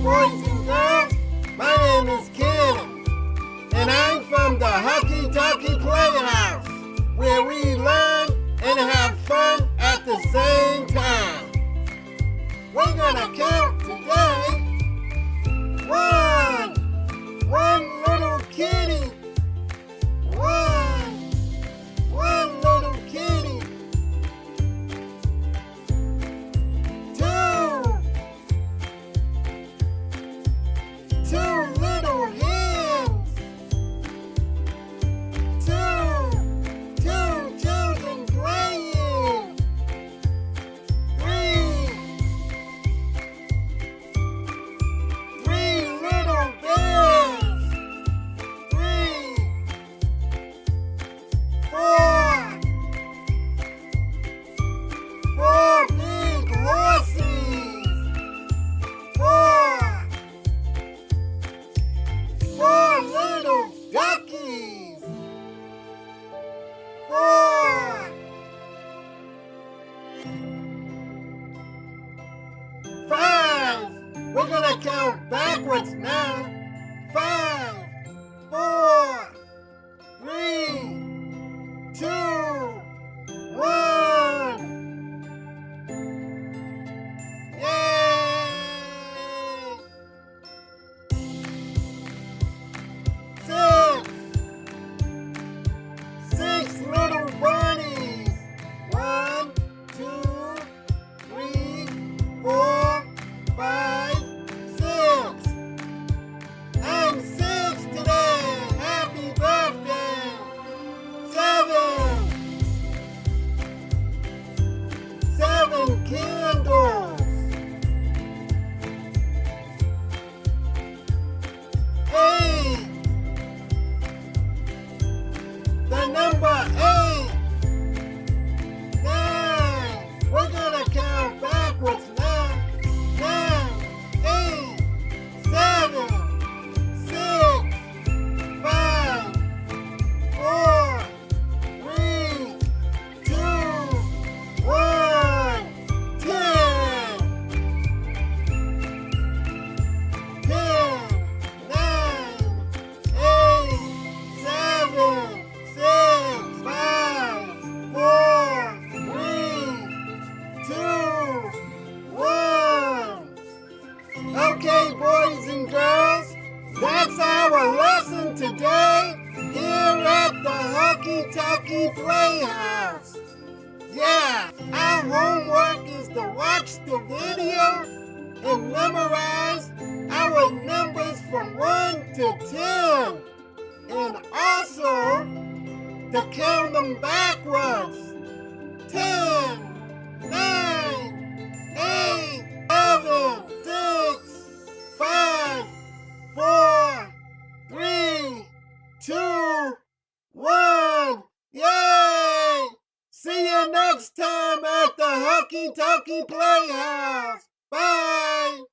boys and girls. My name is Canon, and I'm from the Huckie Tuckie Playhouse, where we learn and have fun at the same time. We're gonna count today. One little kitty. One little kitty. Two little hens. Two children playing. Three little bears. Four big horses. Four little duckies. Five. We're gonna count backwards now. 5, 4, 3, 2, 1. Yay! 6 little bunnies. 1, 2, 3, 4, 5, 6. I'm 6 today. Happy birthday. 7 candles. 8. The number 8. 9. We're gonna count backwards now. 9, 8, 7, 6, 5, 4, 3, 2, 1. 10. 9, 8, 7, 6, 5, 4, 3, 2, 1. Okay, boys and girls, that's our lesson today here at the Huckie Tuckie Playhouse. Yeah, our homework is to watch the video and memorize our numbers from 1 to 10. And also to count them backwards. 10, 9, 8, 7, 6, 5, 4, 3, 2, 1. Yay! See you next time at the Huckie Tuckie Playhouse. Bye!